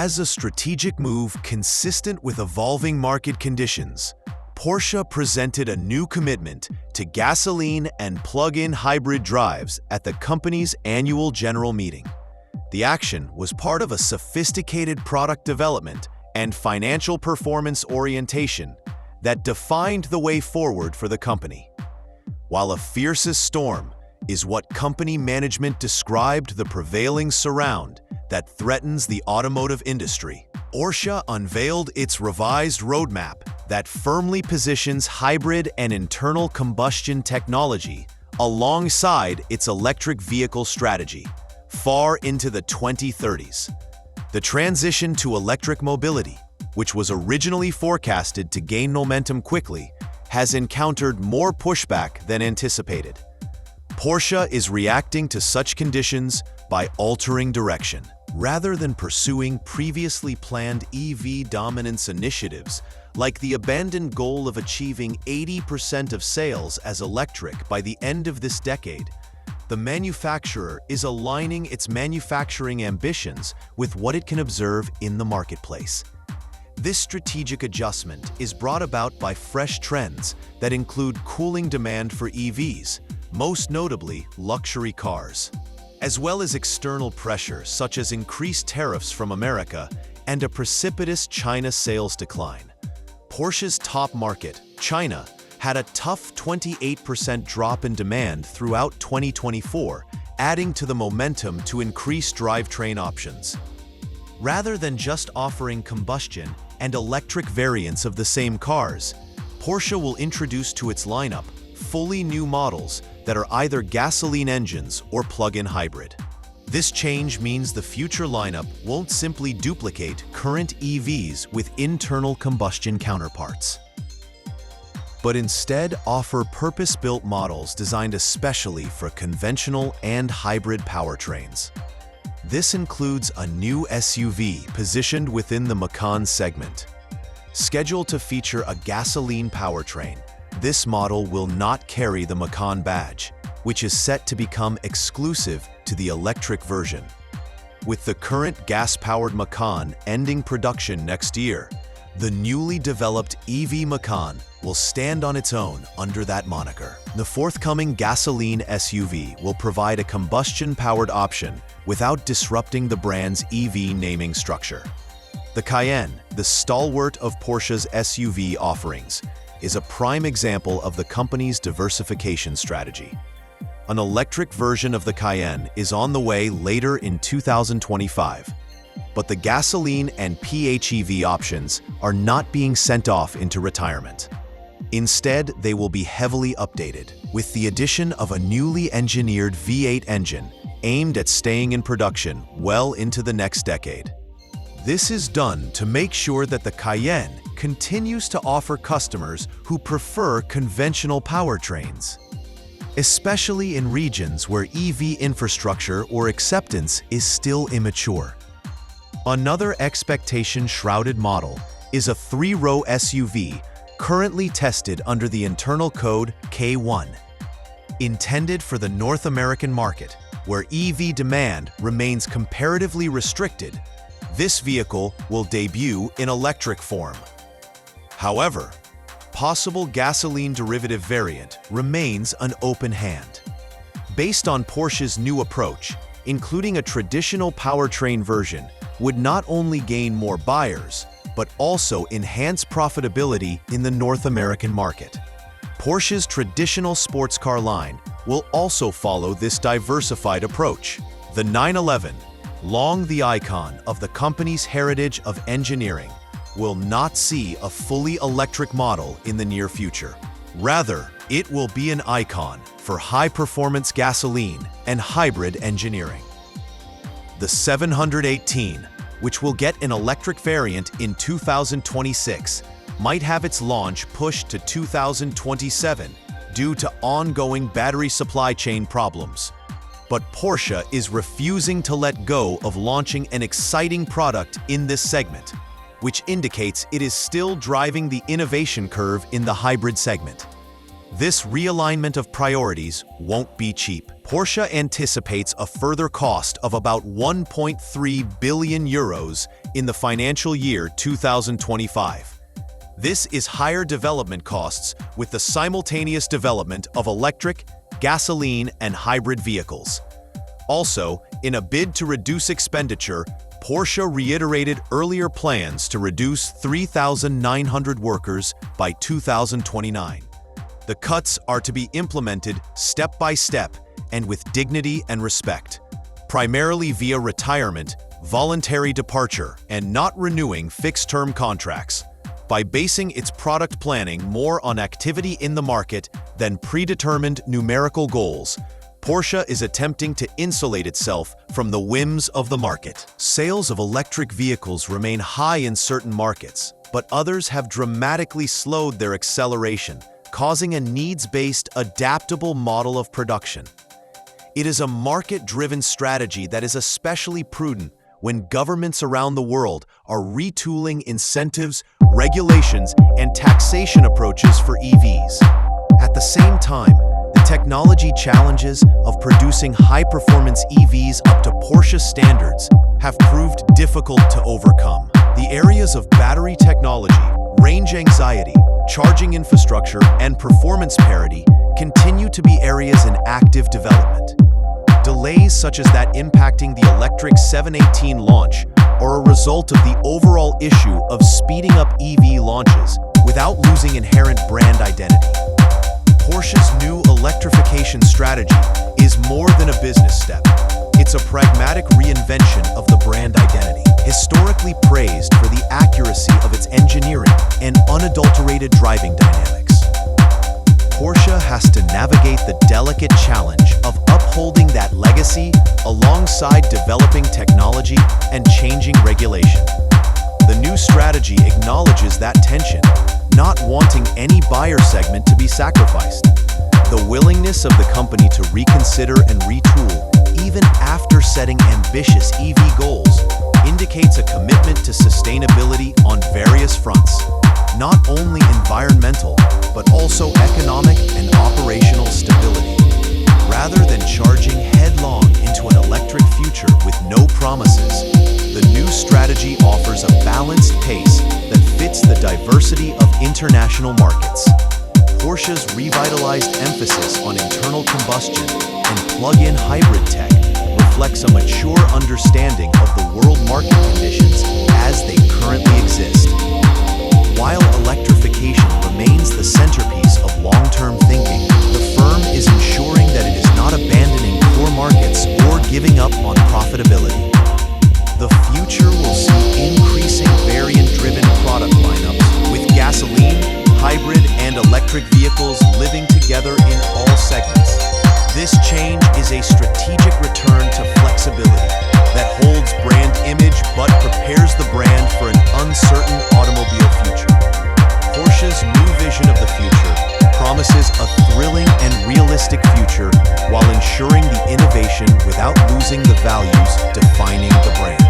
As a strategic move consistent with evolving market conditions, Porsche presented a new commitment to gasoline and plug-in hybrid drives at the company's annual general meeting. The action was part of a sophisticated product development and financial performance orientation that defined the way forward for the company. While a fiercest storm is what company management described the prevailing surround that threatens the automotive industry, Porsche unveiled its revised roadmap that firmly positions hybrid and internal combustion technology alongside its electric vehicle strategy far into the 2030s. The transition to electric mobility, which was originally forecasted to gain momentum quickly, has encountered more pushback than anticipated. Porsche is reacting to such conditions by altering direction. Rather than pursuing previously planned EV dominance initiatives, like the abandoned goal of achieving 80% of sales as electric by the end of this decade, the manufacturer is aligning its manufacturing ambitions with what it can observe in the marketplace. This strategic adjustment is brought about by fresh trends that include cooling demand for EVs, most notably luxury cars, as well as external pressure such as increased tariffs from America and a precipitous China sales decline. Porsche's top market, China, had a tough 28% drop in demand throughout 2024, adding to the momentum to increase drivetrain options. Rather than just offering combustion and electric variants of the same cars, Porsche will introduce to its lineup fully new models that are either gasoline engines or plug-in hybrid. This change means the future lineup won't simply duplicate current EVs with internal combustion counterparts, but instead offer purpose-built models designed especially for conventional and hybrid powertrains. This includes a new SUV positioned within the Macan segment. Scheduled to feature a gasoline powertrain, this model will not carry the Macan badge, which is set to become exclusive to the electric version. With the current gas-powered Macan ending production next year, the newly developed EV Macan will stand on its own under that moniker. The forthcoming gasoline SUV will provide a combustion-powered option without disrupting the brand's EV naming structure. The Cayenne, the stalwart of Porsche's SUV offerings, is a prime example of the company's diversification strategy. An electric version of the Cayenne is on the way later in 2025, but the gasoline and PHEV options are not being sent off into retirement. Instead, they will be heavily updated, with the addition of a newly engineered V8 engine aimed at staying in production well into the next decade. This is done to make sure that the Cayenne continues to offer customers who prefer conventional powertrains, especially in regions where EV infrastructure or acceptance is still immature. Another expectation-shrouded model is a three-row SUV currently tested under the internal code K1. Intended for the North American market, where EV demand remains comparatively restricted, this vehicle will debut in electric form. However, possible gasoline derivative variant remains an open hand. Based on Porsche's new approach, including a traditional powertrain version would not only gain more buyers, but also enhance profitability in the North American market. Porsche's traditional sports car line will also follow this diversified approach. The 911, long the icon of the company's heritage of engineering, will not see a fully electric model in the near future. Rather, it will be an icon for high-performance gasoline and hybrid engineering. The 718, which will get an electric variant in 2026, might have its launch pushed to 2027 due to ongoing battery supply chain problems. But Porsche is refusing to let go of launching an exciting product in this segment, which indicates it is still driving the innovation curve in the hybrid segment. This realignment of priorities won't be cheap. Porsche anticipates a further cost of about 1.3 billion euros in the financial year 2025. This is higher development costs with the simultaneous development of electric, gasoline, and hybrid vehicles. Also, in a bid to reduce expenditure, Porsche reiterated earlier plans to reduce 3,900 workers by 2029. The cuts are to be implemented step by step and with dignity and respect, primarily via retirement, voluntary departure, and not renewing fixed-term contracts. By basing its product planning more on activity in the market than predetermined numerical goals, Porsche is attempting to insulate itself from the whims of the market. Sales of electric vehicles remain high in certain markets, but others have dramatically slowed their acceleration, causing a needs-based, adaptable model of production. It is a market-driven strategy that is especially prudent when governments around the world are retooling incentives, regulations, and taxation approaches for EVs. At the same time, the technology challenges of producing high-performance EVs up to Porsche standards have proved difficult to overcome. The areas of battery technology, range anxiety, charging infrastructure, and performance parity continue to be areas in active development. Delays such as that impacting the electric 718 launch are a result of the overall issue of speeding up EV launches without losing inherent brand identity. Porsche's new electrification strategy is more than a business step. It's a pragmatic reinvention of the brand identity, historically praised for the accuracy of its engineering and unadulterated driving dynamics. Porsche has to navigate the delicate challenge of upholding that legacy alongside developing technology and changing regulation. The new strategy acknowledges that tension, not wanting any buyer segment to be sacrificed. The willingness of the company to reconsider and retool, even after setting ambitious EV goals, indicates a commitment to sustainability on various fronts, not only environmental, but also economic and operational stability. Rather than charging headlong into an electric future with no promises, the new strategy offers a balanced pace that fits the diversity of international markets. Porsche's revitalized emphasis on internal combustion and plug-in hybrid tech reflects a mature understanding of the world market conditions as they currently exist. While electrification remains the centerpiece of long-term thinking, the firm is ensuring that it is not abandoning core markets or giving up on profitability. The future will see increasing variant-driven product lineups with gasoline, hybrid, and electric vehicles living together in all segments. This change is a strategic return to flexibility that holds brand image but prepares the brand for an uncertain automobile future. Porsche's new vision of the future promises a thrilling and realistic future while ensuring the innovation without losing the values defining the brand.